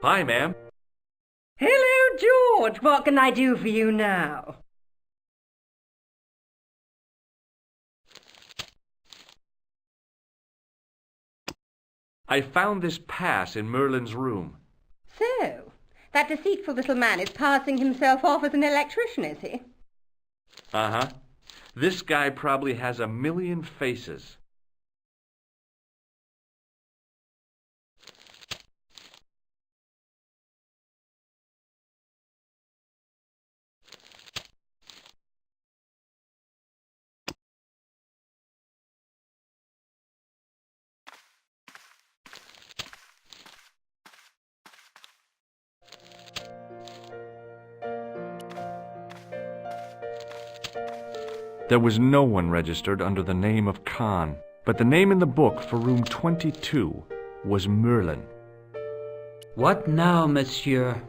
Hi, ma'am. Hello, George. What can I do for you now? I found this pass in Merlin's room. So, that deceitful little man is passing himself off as an electrician, is he? Uh-huh. This guy probably has 1,000,000 faces. There was no one registered under the name of Khan, but the name in the book for room 22 was Merlin. What now, monsieur?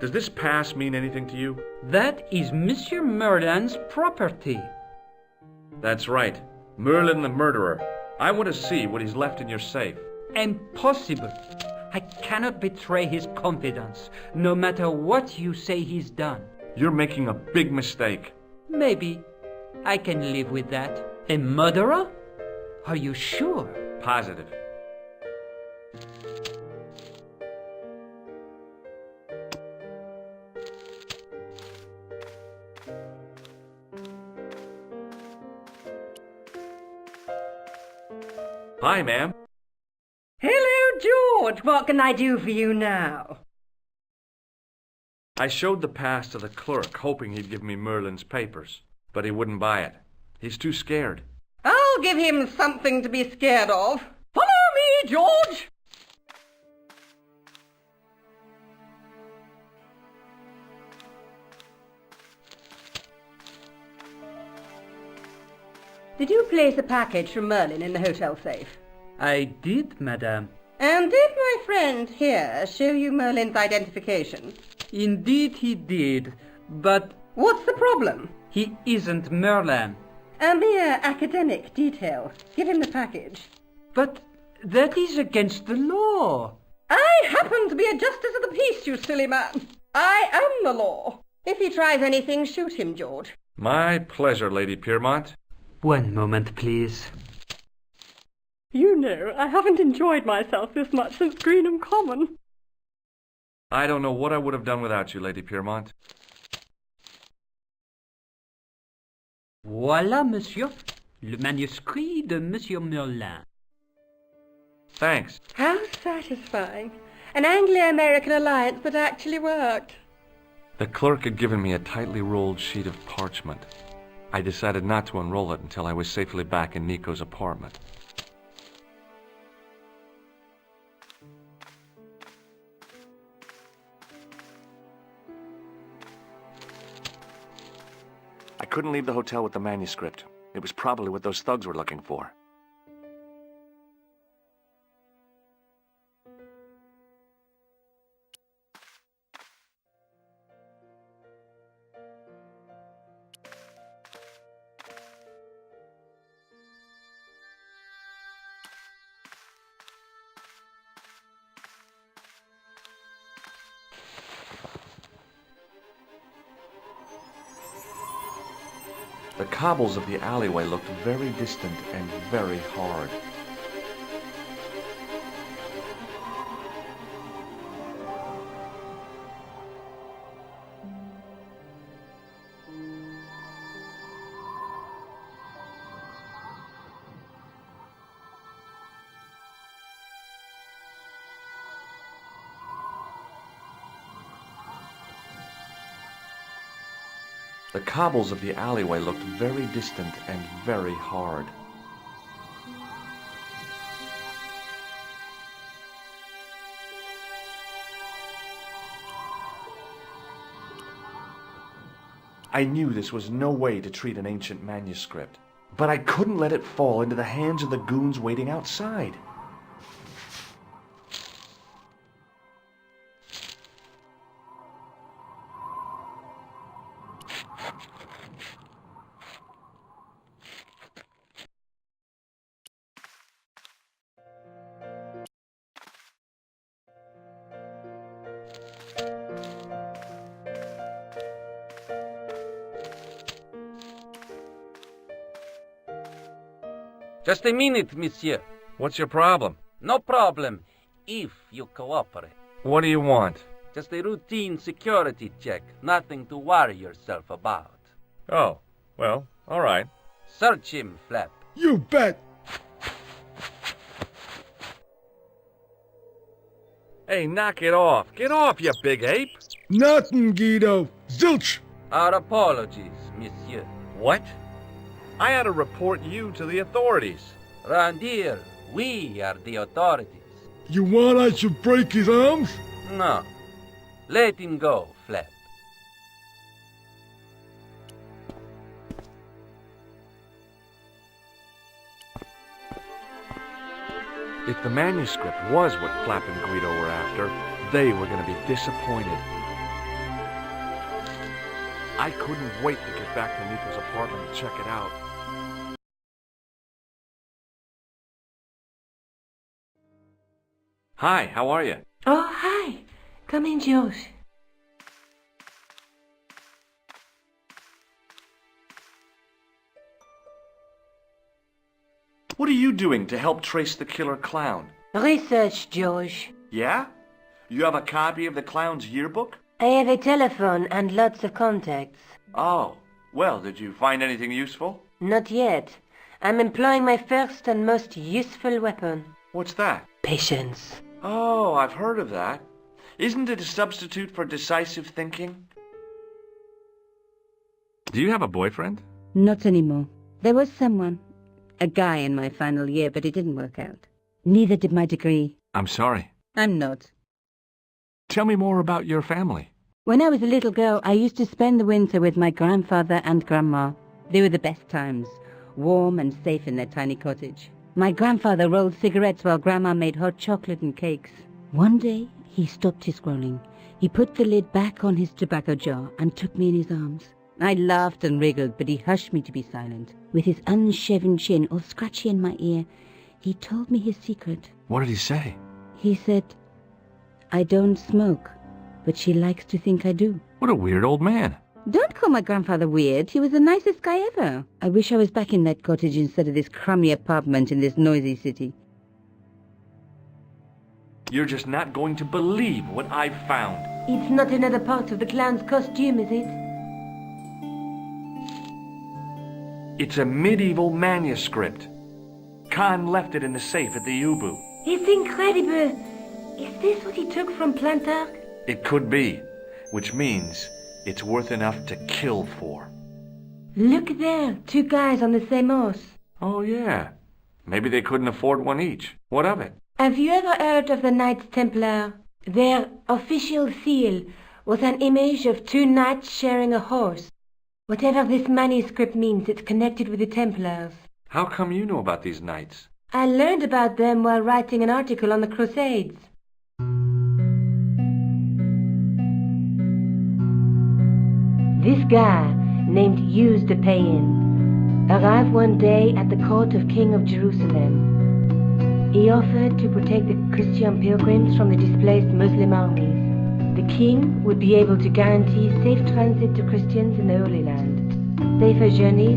Does this pass mean anything to you? That is Monsieur Merlin's property. That's right. Merlin the murderer. I want to see what he's left in your safe. Impossible. I cannot betray his confidence, no matter what you say he's done. You're making a big mistake. Maybe. I can live with that. A murderer? Are you sure? Positive. Hi, ma'am. Hello, George. What can I do for you now? I showed the pass to the clerk, hoping he'd give me Merlin's papers, but he wouldn't buy it. He's too scared. I'll give him something to be scared of. Follow me, George! Did you place a package from Merlin in the hotel safe? I did, madame. And did my friend here show you Merlin's identification? Indeed he did, but What's the problem? he isn't Merlin. A mere academic detail. Give him the package. But that is against the law. I happen to be a justice of the peace, you silly man. I am the law. If he tries anything, shoot him, George. My pleasure, Lady Piermont. One moment, please. You know, I haven't enjoyed myself this much since Greenham Common. I don't know what I would have done without you, Lady Piermont. Voilà, monsieur, le manuscrit de Monsieur Merlin. Thanks. How satisfying. An Anglo-American alliance that actually worked. The clerk had given me a tightly rolled sheet of parchment. I decided not to unroll it until I was safely back in Nico's apartment. I couldn't leave the hotel with the manuscript. It was probably what those thugs were looking for. The cobbles of the alleyway looked very distant and very hard. The cobbles of the alleyway looked very distant and very hard. I knew this was no way to treat an ancient manuscript, but I couldn't let it fall into the hands of the goons waiting outside. Just a minute, monsieur. What's your problem? No problem, if you cooperate. What do you want? Just a routine security check. Nothing to worry yourself about. Oh, well, all right. Search him, Flap. You bet! Hey, knock it off. Get off, you big ape. Nothing, Guido. Zilch! Our apologies, monsieur. What? I ought to report you to the authorities. Round here, we are the authorities. You want I should break his arms? No. Let him go, Flap. If the manuscript was what Flap and Guido were after, they were going to be disappointed. I couldn't wait to get back to Nico's apartment and check it out. Hi, how are you? Oh, hi. Come in, Josh. What are you doing to help trace the killer clown? Research, Josh. Yeah? You have a copy of the clown's yearbook? I have a telephone and lots of contacts. Oh, well, did you find anything useful? Not yet. I'm employing my first and most useful weapon. What's that? Patience. Oh, I've heard of that. Isn't it a substitute for decisive thinking? Do you have a boyfriend? Not anymore. There was someone. A guy in my final year, but it didn't work out. Neither did my degree. I'm sorry. I'm not. Tell me more about your family. When I was a little girl, I used to spend the winter with my grandfather and grandma. They were the best times, warm and safe in their tiny cottage. My grandfather rolled cigarettes while grandma made hot chocolate and cakes. One day, he stopped his scrolling. He put the lid back on his tobacco jar and took me in his arms. I laughed and wriggled, but he hushed me to be silent. With his unshaven chin all scratchy in my ear, he told me his secret. What did he say? He said, I don't smoke, but she likes to think I do. What a weird old man. Don't call my grandfather weird. He was the nicest guy ever. I wish I was back in that cottage instead of this crummy apartment in this noisy city. You're just not going to believe what I've found. It's not another part of the clown's costume, is it? It's a medieval manuscript. Khan left it in the safe at the U-boot. It's incredible. Is this what he took from Plantark? It could be, which means it's worth enough to kill for. Look there, two guys on the same horse. Oh, yeah. Maybe they couldn't afford one each. What of it? Have you ever heard of the Knights Templar? Their official seal was an image of two knights sharing a horse. Whatever this manuscript means, it's connected with the Templars. How come you know about these knights? I learned about them while writing an article on the Crusades. This guy, named Hughes de Payen, arrived one day at the court of King of Jerusalem. He offered to protect the Christian pilgrims from the displaced Muslim armies. The king would be able to guarantee safe transit to Christians in the Holy Land. Safer journeys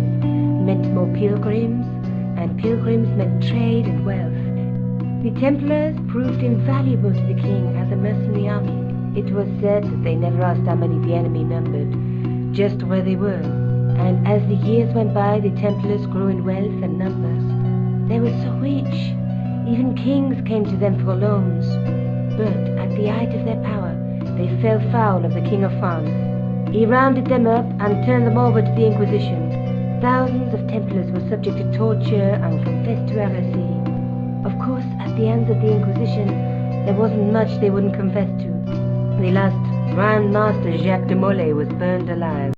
meant more pilgrims, and pilgrims meant trade and wealth. The Templars proved invaluable to the king as a mercenary army. It was said that they never asked how many the enemy numbered, just where they were. And as the years went by, the Templars grew in wealth and numbers. They were so rich, even kings came to them for loans. But at the height of their power, they fell foul of the King of France. He rounded them up and turned them over to the Inquisition. Thousands of Templars were subject to torture and confessed to heresy. Of course, at the hands of the Inquisition, there wasn't much they wouldn't confess to. The last Grand Master Jacques de Molay was burned alive.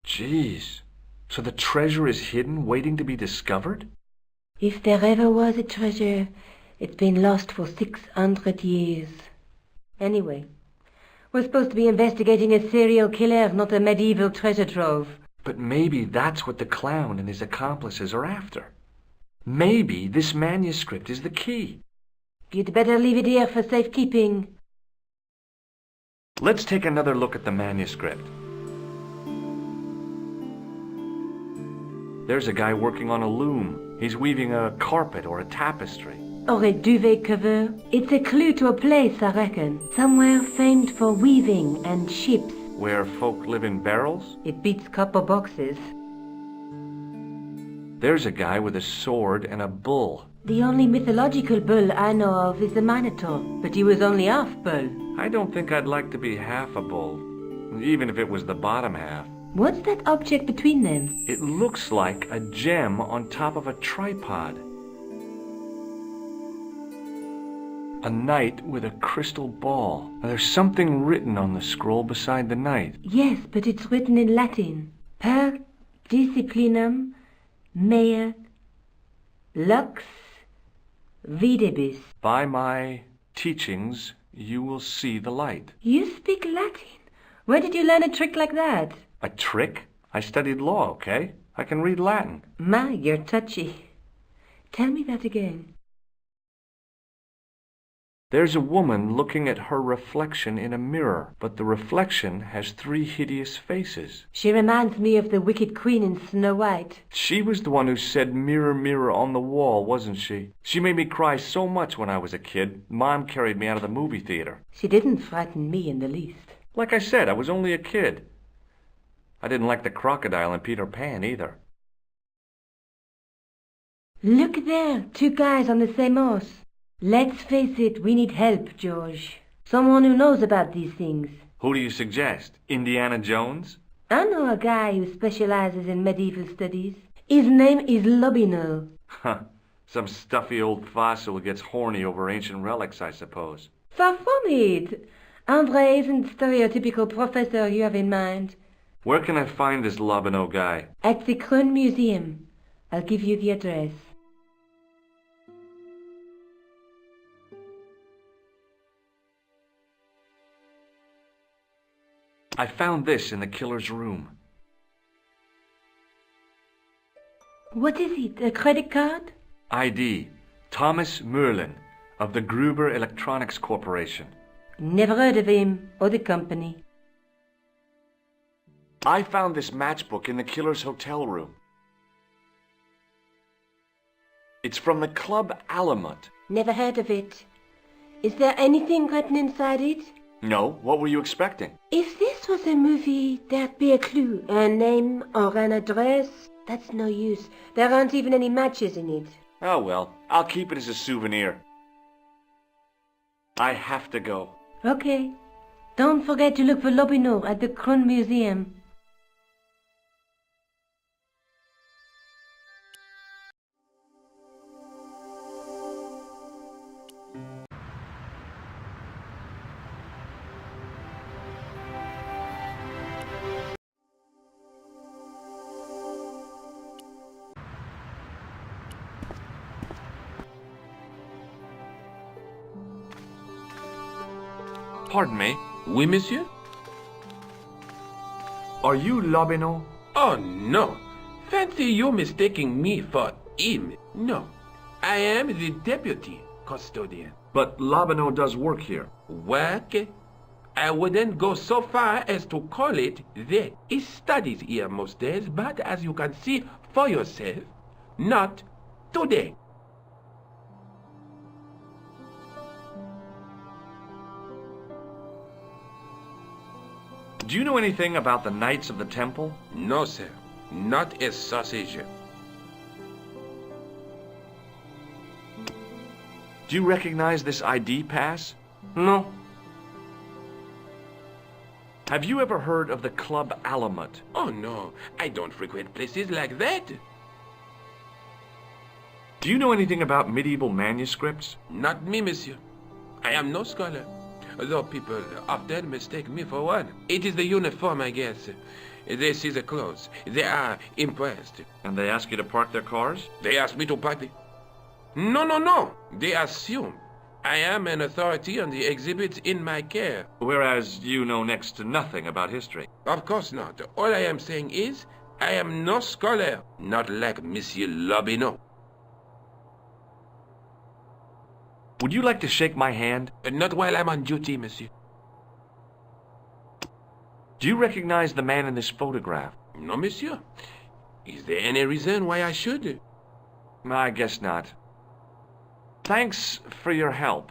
Jeez. So the treasure is hidden, waiting to be discovered? If there ever was a treasure, it's been lost for 600 years. Anyway, we're supposed to be investigating a serial killer, not a medieval treasure trove. But maybe that's what the clown and his accomplices are after. Maybe this manuscript is the key. You'd better leave it here for safekeeping. Let's take another look at the manuscript. There's a guy working on a loom. He's weaving a carpet or a tapestry. Or a duvet cover. It's a clue to a place, I reckon. Somewhere famed for weaving and ships. Where folk live in barrels? It beats copper boxes. There's a guy with a sword and a bull. The only mythological bull I know of is the Minotaur, but he was only half bull. I don't think I'd like to be half a bull, even if it was the bottom half. What's that object between them? It looks like a gem on top of a tripod. A knight with a crystal ball. Now, there's something written on the scroll beside the knight. Yes, but it's written in Latin. Per disciplinam mea lux videbis. By my teachings, you will see the light. You speak Latin? Where did you learn a trick like that? A trick? I studied law, okay? I can read Latin. My, you're touchy. Tell me that again. There's a woman looking at her reflection in a mirror, but the reflection has 3 hideous faces. She reminds me of the wicked queen in Snow White. She was the one who said, "Mirror, mirror on the wall," wasn't she? She made me cry so much when I was a kid. Mom carried me out of the movie theater. She didn't frighten me in the least. Like I said, I was only a kid. I didn't like the crocodile in Peter Pan either. Look there, 2 guys on the same horse. Let's face it, we need help, George. Someone who knows about these things. Who do you suggest? Indiana Jones? I know a guy who specializes in medieval studies. His name is Lobineau. Huh. Some stuffy old fossil who gets horny over ancient relics, I suppose. Far from it. Andre isn't the stereotypical professor you have in mind. Where can I find this Lobineau guy? At the Krohn Museum. I'll give you the address. I found this in the killer's room. What is it, a credit card? ID, Thomas Merlin, of the Gruber Electronics Corporation. Never heard of him or the company. I found this matchbook in the killer's hotel room. It's from the Club Alamut. Never heard of it. Is there anything written inside it? No, what were you expecting? If this was a movie, there'd be a clue, a name or an address. That's no use. There aren't even any matches in it. Oh well, I'll keep it as a souvenir. I have to go. Okay. Don't forget to look for Lobineau at the Krohn Museum. Pardon me. Oui, monsieur? Are you Lobineau? Oh, no. Fancy you mistaking me for him. No. I am the deputy custodian. But Lobineau does work here. Work? I wouldn't go so far as to call it there. He studies here most days, but as you can see for yourself, not today. Do you know anything about the Knights of the Temple? No, sir. Not a sausage. Do you recognize this ID pass? No. Have you ever heard of the Club Alamut? Oh, no. I don't frequent places like that. Do you know anything about medieval manuscripts? Not me, monsieur. I am no scholar. Though people often mistake me for one. It is the uniform, I guess. They see the clothes. They are impressed. And they ask you to park their cars? They ask me to park the... No. They assume I am an authority on the exhibits in my care. Whereas you know next to nothing about history. Of course not. All I am saying is, I am no scholar. Not like Monsieur Lobineau. Would you like to shake my hand? Not while I'm on duty, monsieur. Do you recognize the man in this photograph? No, monsieur. Is there any reason why I should? I guess not. Thanks for your help.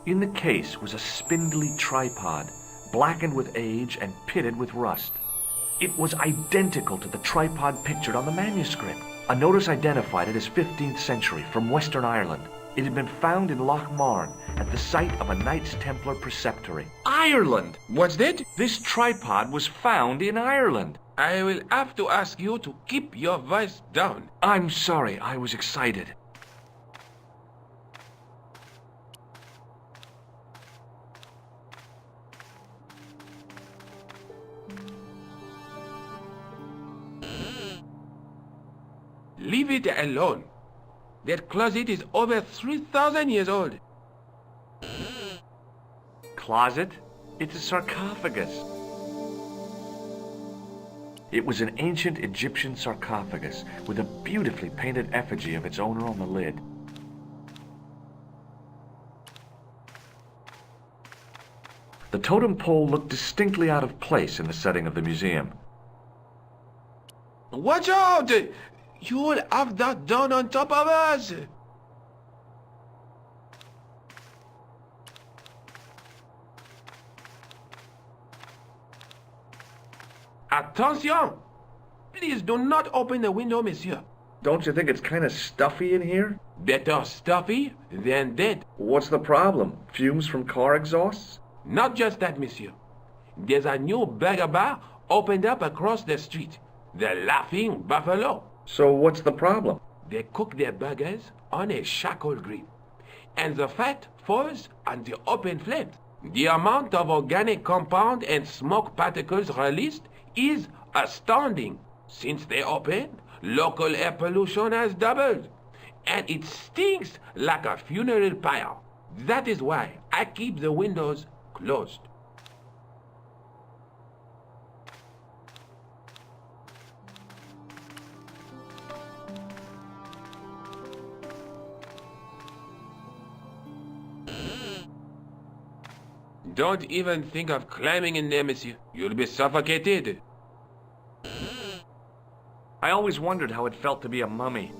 In the case was a spindly tripod, blackened with age and pitted with rust. It was identical to the tripod pictured on the manuscript. A notice identified it as 15th century from Western Ireland. It had been found in Loch Marne at the site of a Knights Templar preceptory. Ireland! What's that? This tripod was found in Ireland. I will have to ask you to keep your voice down. I'm sorry, I was excited. Leave it alone. That closet is over 3,000 years old. Closet? It's a sarcophagus. It was an ancient Egyptian sarcophagus with a beautifully painted effigy of its owner on the lid. The totem pole looked distinctly out of place in the setting of the museum. Watch out! You will have that done on top of us! Attention! Please do not open the window, monsieur. Don't you think it's kind of stuffy in here? Better stuffy than dead. What's the problem? Fumes from car exhausts? Not just that, monsieur. There's a new burger bar opened up across the street. The Laughing Buffalo. So what's the problem? They cook their burgers on a charcoal grill, and the fat falls on the open flames. The amount of organic compound and smoke particles released is astounding. Since they opened, local air pollution has doubled, and it stinks like a funeral pyre. That is why I keep the windows closed. Don't even think of climbing in there, monsieur. You'll be suffocated. I always wondered how it felt to be a mummy.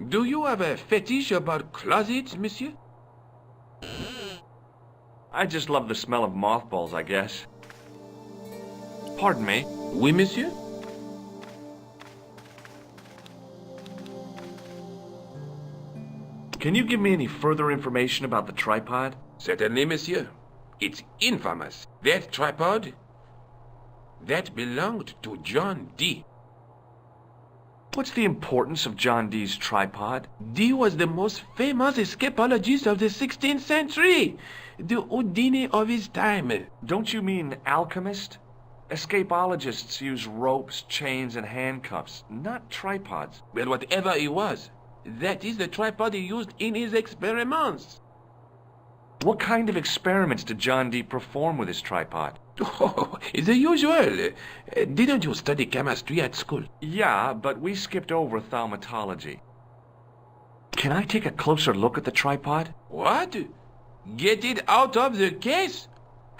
Do you have a fetish about closets, monsieur? I just love the smell of mothballs, I guess. Pardon me. Oui, monsieur? Can you give me any further information about the tripod? Certainly, monsieur. It's infamous. That tripod, that belonged to John Dee. What's the importance of John Dee's tripod? Dee was the most famous escapologist of the 16th century. The Houdini of his time. Don't you mean alchemist? Escapologists use ropes, chains, and handcuffs, not tripods. Well, whatever he was, that is the tripod he used in his experiments. What kind of experiments did John Dee perform with his tripod? Oh, the usual. Didn't you study chemistry at school? Yeah, but we skipped over thaumatology. Can I take a closer look at the tripod? What? Get it out of the case?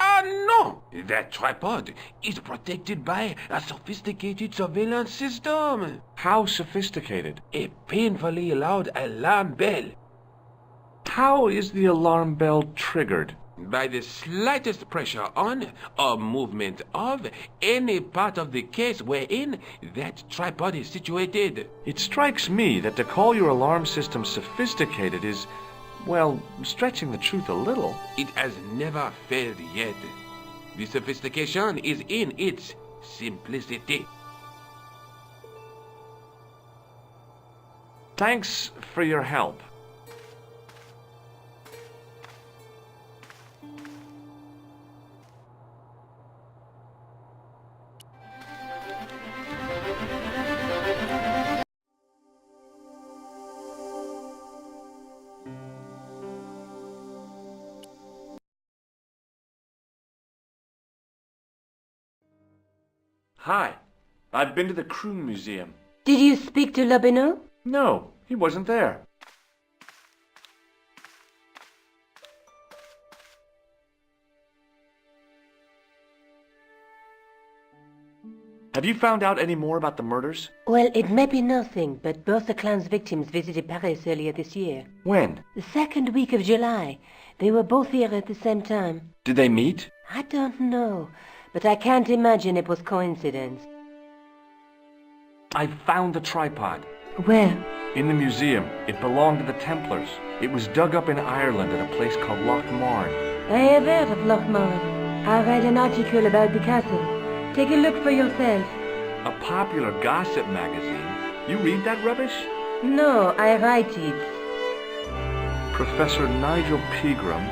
Ah, no! That tripod is protected by a sophisticated surveillance system. How sophisticated? A painfully loud alarm bell. How is the alarm bell triggered? By the slightest pressure on or movement of any part of the case wherein that tripod is situated. It strikes me that to call your alarm system sophisticated is, well, stretching the truth a little. It has never failed yet. The sophistication is in its simplicity. Thanks for your help. Hi, I've been to the Kroon Museum. Did you speak to Lobineau? No, he wasn't there. Have you found out any more about the murders? Well, it may be nothing, but both the clan's victims visited Paris earlier this year. When? The second week of July. They were both here at the same time. Did they meet? I don't know, but I can't imagine it was coincidence. I found the tripod. Where? In the museum. It belonged to the Templars. It was dug up in Ireland at a place called Loch Marn. I have heard of Loch Marn. I read an article about the castle. Take a look for yourself. A popular gossip magazine? You read that rubbish? No, I write it. Professor Nigel Pegram,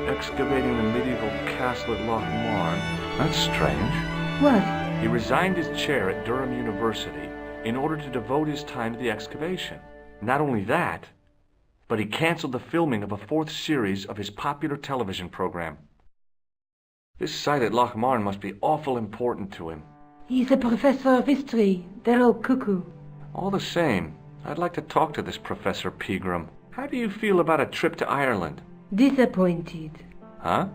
excavating the medieval castle at Loch Marn. That's strange. What? He resigned his chair at Durham University in order to devote his time to the excavation. Not only that, but he canceled the filming of a 4th series of his popular television program. This site at Loch Marn must be awful important to him. He's a professor of history. They're all cuckoo. All the same, I'd like to talk to this Professor Pegram. How do you feel about a trip to Ireland? Disappointed. Huh?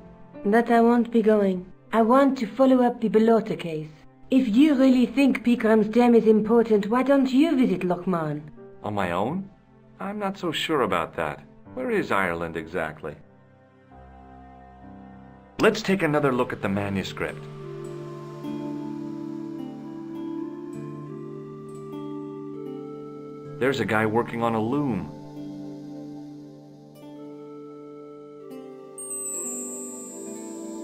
That I won't be going. I want to follow up the Bellotta case. If you really think Pegram's dam is important, why don't you visit Loch Marn? On my own? I'm not so sure about that. Where is Ireland exactly? Let's take another look at the manuscript. There's a guy working on a loom.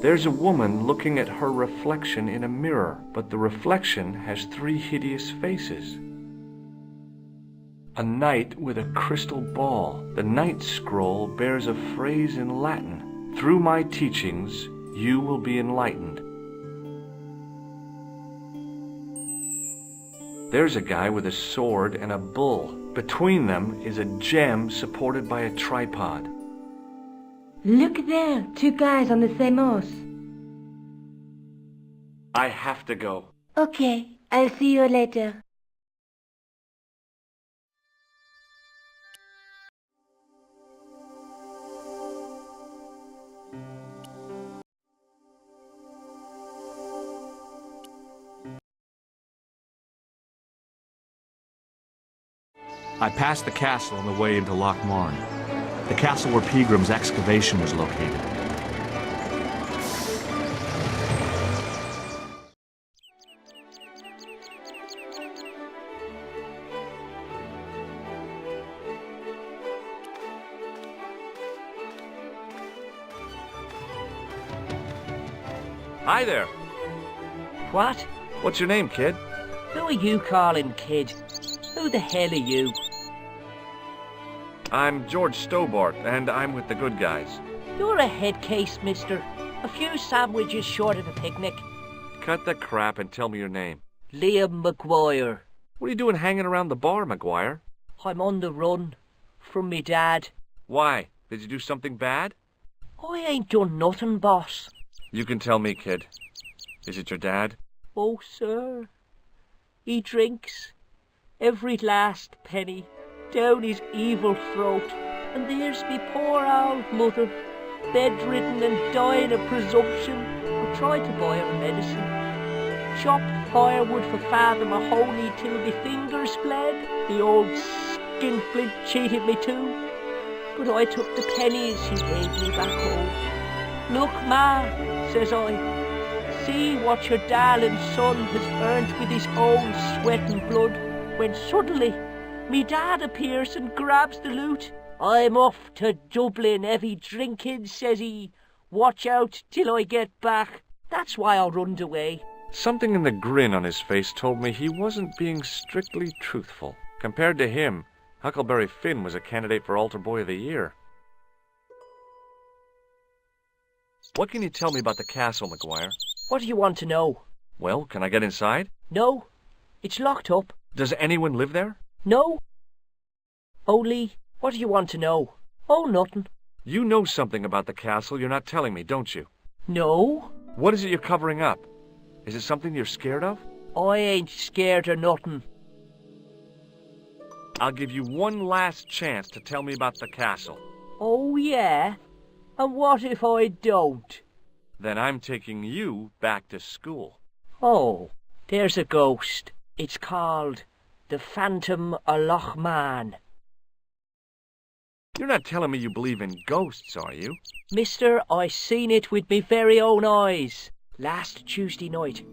There's a woman looking at her reflection in a mirror, but the reflection has 3 hideous faces. A knight with a crystal ball. The knight's scroll bears a phrase in Latin. Through my teachings, you will be enlightened. There's a guy with a sword and a bull. Between them is a gem supported by a tripod. Look there, 2 guys on the same horse. I have to go. Okay, I'll see you later. I passed the castle on the way into Loch Marn, the castle where Pegram's excavation was located. Hi there. What? What's your name, kid? Who are you calling kid? Who the hell are you? I'm George Stobart, and I'm with the good guys. You're a head case, mister. A few sandwiches short of a picnic. Cut the crap and tell me your name. Liam McGuire. What are you doing hanging around the bar, McGuire? I'm on the run. From me dad. Why? Did you do something bad? I ain't done nothing, boss. You can tell me, kid. Is it your dad? Oh, sir. He drinks. Every last penny. Down his evil throat. And there's me poor old mother. Bedridden and dying of presumption. I tried to buy her medicine. Chopped firewood for Father Mahoney till me fingers bled. The old skinflint cheated me too. But I took the pennies he gave me back home. Look, ma, says I, see what your darling son has earned with his own sweat and blood. When suddenly, me dad appears and grabs the loot. I'm off to Dublin, heavy drinking, says he. Watch out till I get back. That's why I runned away. Something in the grin on his face told me he wasn't being strictly truthful. Compared to him, Huckleberry Finn was a candidate for Altar Boy of the Year. What can you tell me about the castle, McGuire? What do you want to know? Well, can I get inside? No, it's locked up. Does anyone live there? No. Only, what do you want to know? Oh, nothing. You know something about the castle you're not telling me, don't you? No. What is it you're covering up? Is it something you're scared of? I ain't scared of nothing. I'll give you one last chance to tell me about the castle. Oh, yeah? And what if I don't? Then I'm taking you back to school. Oh, There's a ghost. It's called the Phantom o' Loch Man. You're not telling me you believe in ghosts, are you? Mister, I seen it with me very own eyes. Last Tuesday night,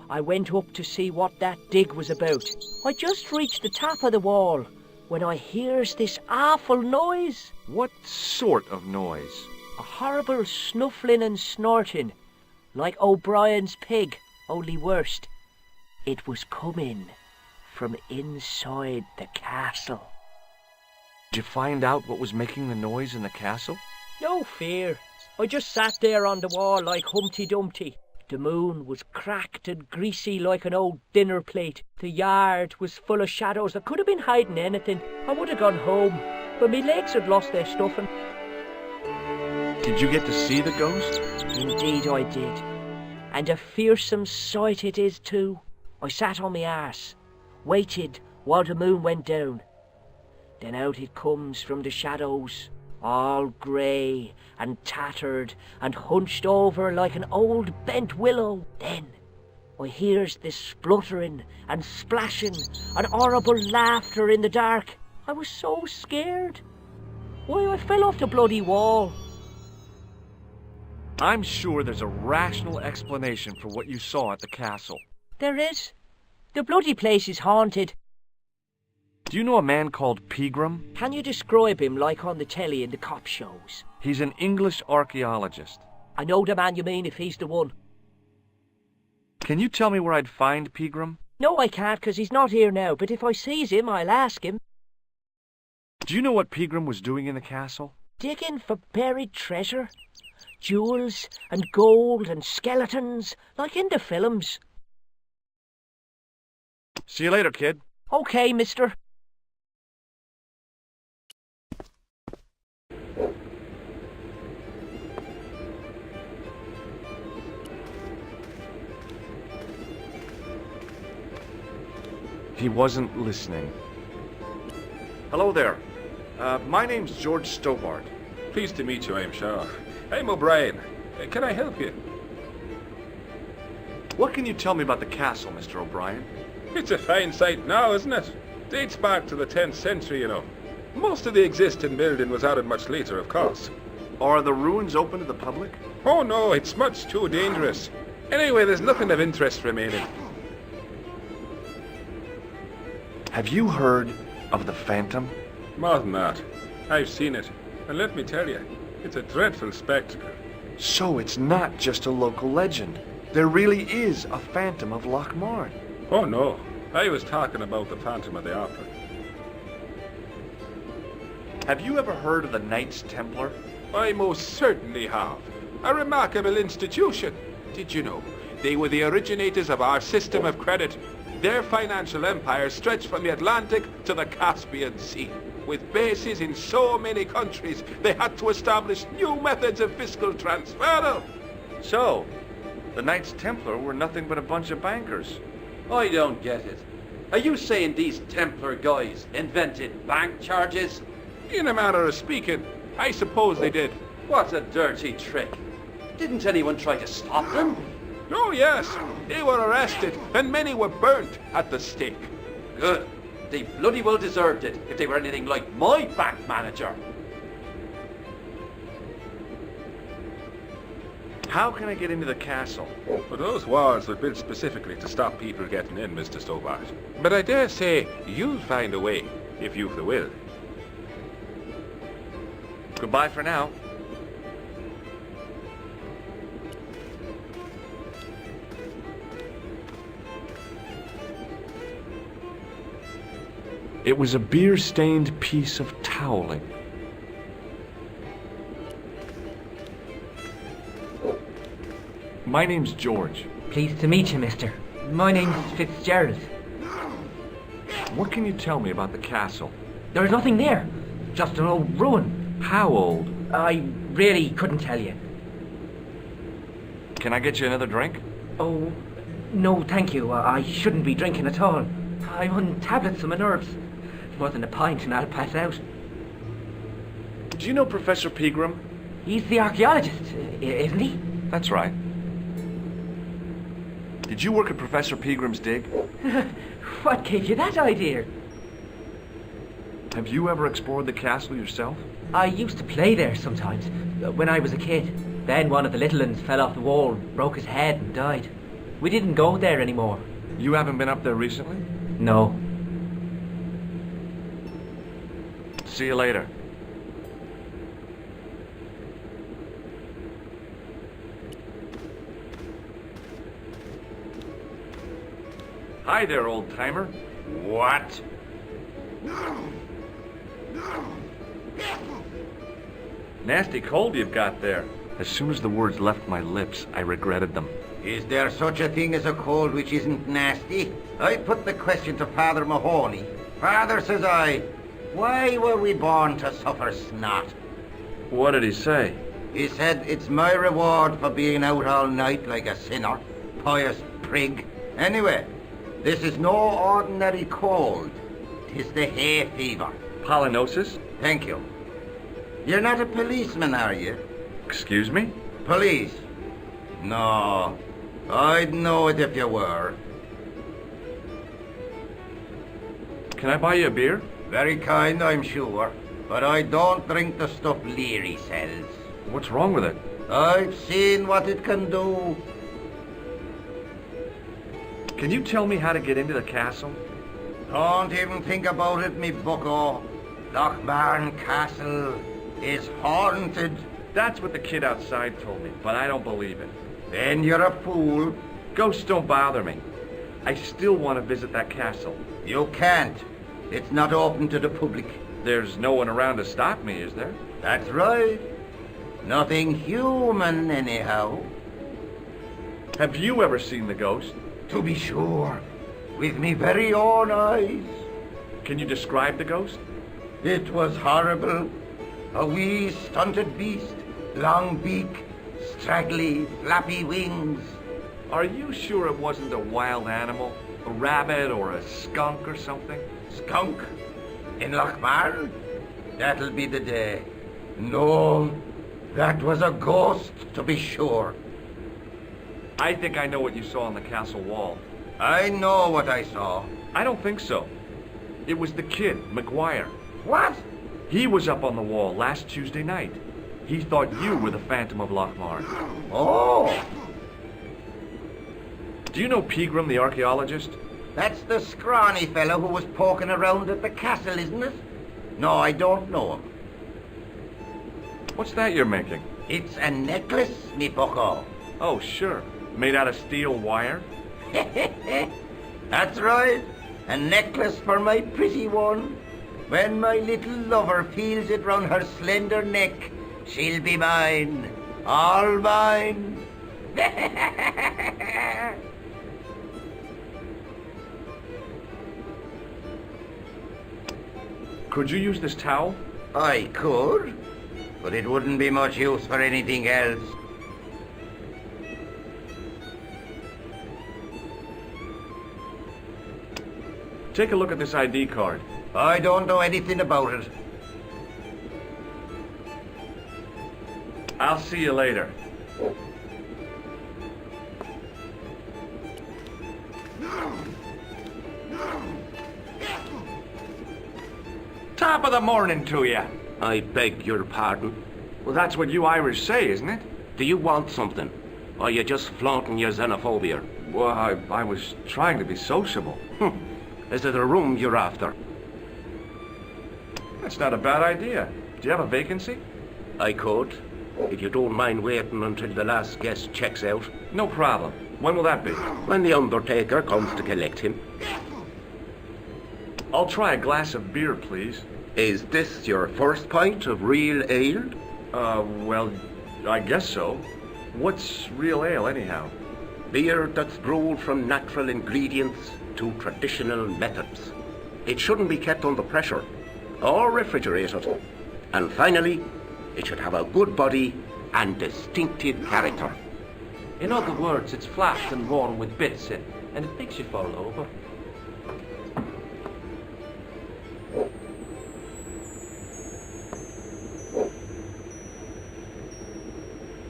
I went up to see what that dig was about. I just reached the top of the wall when I hears this awful noise. What sort of noise? A horrible snuffling and snorting, like O'Brien's pig, only worst. It was coming from inside the castle. Did you find out what was making the noise in the castle? No fear. I just sat there on the wall like Humpty Dumpty. The moon was cracked and greasy like an old dinner plate. The yard was full of shadows. I could have been hiding anything. I would have gone home, but my legs had lost their stuffing. Did you get to see the ghost? Indeed I did. And a fearsome sight it is too. I sat on my arse, waited while the moon went down. Then out it comes from the shadows, all grey and tattered and hunched over like an old bent willow. Then I hears this spluttering and splashing and horrible laughter in the dark. I was so scared. Why, I fell off the bloody wall. I'm sure there's a rational explanation for what you saw at the castle. There is. The bloody place is haunted. Do you know a man called Pegram? Can you describe him like on the telly in the cop shows? He's an English archaeologist. I know the man you mean if he's the one. Can you tell me where I'd find Pegram? No, I can't, 'cause he's not here now, but if I sees him, I'll ask him. Do you know what Pegram was doing in the castle? Digging for buried treasure. Jewels and gold and skeletons, like in the films. See you later, kid. Okay, mister. He wasn't listening. Hello there. My name's George Stobart. Pleased to meet you, I'm sure. I'm O'Brien. Can I help you? What can you tell me about the castle, Mr. O'Brien? It's a fine site now, isn't it? Dates back to the 10th century, you know. Most of the existing building was added much later, of course. Are the ruins open to the public? Oh no, it's much too dangerous. Anyway, there's nothing of interest remaining. Have you heard of the Phantom? More than that. I've seen it. And let me tell you, it's a dreadful spectacle. So it's not just a local legend. There really is a Phantom of Loch Marn. Oh no, I was talking about the Phantom of the Opera. Have you ever heard of the Knights Templar? I most certainly have. A remarkable institution. Did you know? They were the originators of our system of credit. Their financial empire stretched from the Atlantic to the Caspian Sea. With bases in so many countries, they had to establish new methods of fiscal transfer. So, the Knights Templar were nothing but a bunch of bankers. I don't get it. Are you saying these Templar guys invented bank charges? In a manner of speaking, I suppose they did. What a dirty trick. Didn't anyone try to stop them? Oh yes, they were arrested and many were burnt at the stake. Good. They bloody well deserved it if they were anything like my bank manager. How can I get into the castle? But those walls were built specifically to stop people getting in, Mr. Stobart. But I dare say you'll find a way, if you've the will. Goodbye for now. It was a beer-stained piece of toweling. My name's George. Pleased to meet you, mister. My name's Fitzgerald. What can you tell me about the castle? There's nothing there. Just an old ruin. How old? I really couldn't tell you. Can I get you another drink? Oh, no, thank you. I shouldn't be drinking at all. I'm on tablets for my nerves. More than a pint and I'll pass out. Do you know Professor Pegram? He's the archaeologist, isn't he? That's right. Did you work at Professor Peagram's dig? What gave you that idea? Have you ever explored the castle yourself? I used to play there sometimes, when I was a kid. Then one of the little uns fell off the wall, broke his head and died. We didn't go there anymore. You haven't been up there recently? No. See you later. Hi there, old-timer. What? Nasty cold you've got there. As soon as the words left my lips, I regretted them. Is there such a thing as a cold which isn't nasty? I put the question to Father Mahoney. Father, says I, why were we born to suffer snot? What did he say? He said, it's my reward for being out all night like a sinner, pious prig. Anyway, this is no ordinary cold. 'Tis the hay fever. Pollinosis? Thank you. You're not a policeman, are you? Excuse me? Police? No, I'd know it if you were. Can I buy you a beer? Very kind, I'm sure. But I don't drink the stuff Leary sells. What's wrong with it? I've seen what it can do. Can you tell me how to get into the castle? Don't even think about it, me bucko. Lochmarn Castle is haunted. That's what the kid outside told me, but I don't believe it. Then you're a fool. Ghosts don't bother me. I still want to visit that castle. You can't. It's not open to the public. There's no one around to stop me, is there? That's right. Nothing human, anyhow. Have you ever seen the ghost? To be sure. With me very own eyes. Can you describe the ghost? It was horrible. A wee stunted beast, long beak, straggly, flappy wings. Are you sure it wasn't a wild animal? A rabbit or a skunk or something? Skunk? In Lochmarn? That'll be the day. No, that was a ghost, to be sure. I think I know what you saw on the castle wall. I know what I saw. I don't think so. It was the kid, McGuire. What? He was up on the wall last Tuesday night. He thought you were the Phantom of Lochmarn. Oh! Do you know Peagram, the archaeologist? That's the scrawny fellow who was poking around at the castle, isn't it? No, I don't know him. What's that you're making? It's a necklace, me bucko. Oh, sure. Made out of steel wire? That's right. A necklace for my pretty one. When my little lover feels it round her slender neck, she'll be mine. All mine. Could you use this towel? I could, but it wouldn't be much use for anything else. Take a look at this ID card. I don't know anything about it. I'll see you later. Top of the morning to you. I beg your pardon. Well, that's what you Irish say, isn't it? Do you want something? Or are you just flaunting your xenophobia? Well, I was trying to be sociable. Is it a room you're after? That's not a bad idea. Do you have a vacancy? I could, if you don't mind waiting until the last guest checks out. No problem. When will that be? When the undertaker comes to collect him. I'll try a glass of beer, please. Is this your first pint of real ale? Well, I guess so. What's real ale, anyhow? Beer that's brewed from natural ingredients to traditional methods. It shouldn't be kept under pressure or refrigerated. And finally, it should have a good body and distinctive character. In other words, it's flat and worn with bits in, and it makes you fall over.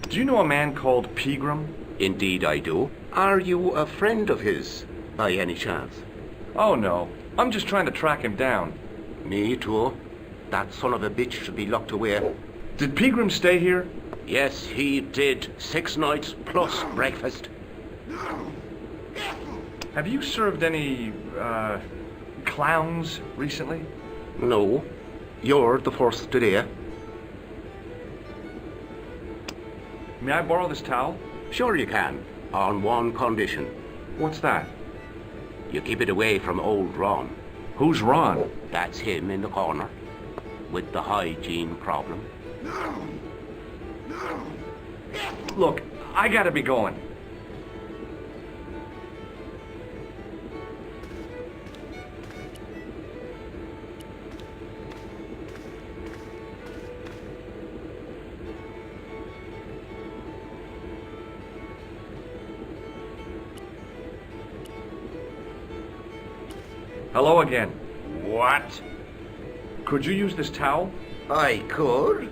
Do you know a man called Peagram? Indeed I do. Are you a friend of his, by any chance? Oh, no. I'm just trying to track him down. Me too. That son of a bitch should be locked away. Did Pegram stay here? Yes, he did. 6 nights plus breakfast. Have you served any, clowns recently? No. You're the first today. May I borrow this towel? Sure you can, on one condition. What's that? You keep it away from old Ron. Who's Ron? That's him in the corner, with the hygiene problem. Look, I gotta be going. Hello again. What? Could you use this towel? I could,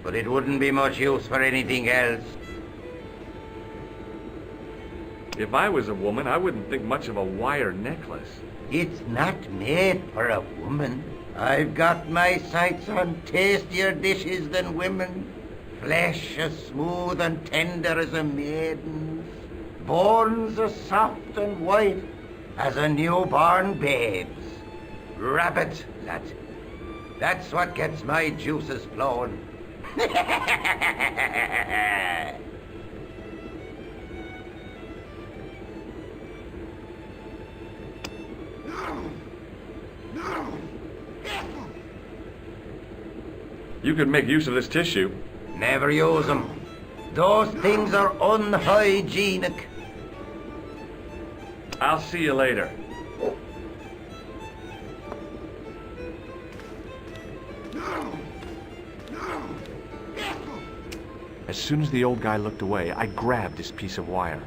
but it wouldn't be much use for anything else. If I was a woman, I wouldn't think much of a wire necklace. It's not made for a woman. I've got my sights on tastier dishes than women. Flesh as smooth and tender as a maiden's. Bones as soft and white as a newborn babe's. Rabbit, lad. That's what gets my juices flowing. You could make use of this tissue. Never use them. Those things are unhygienic. I'll see you later. As soon as the old guy looked away, I grabbed this piece of wire.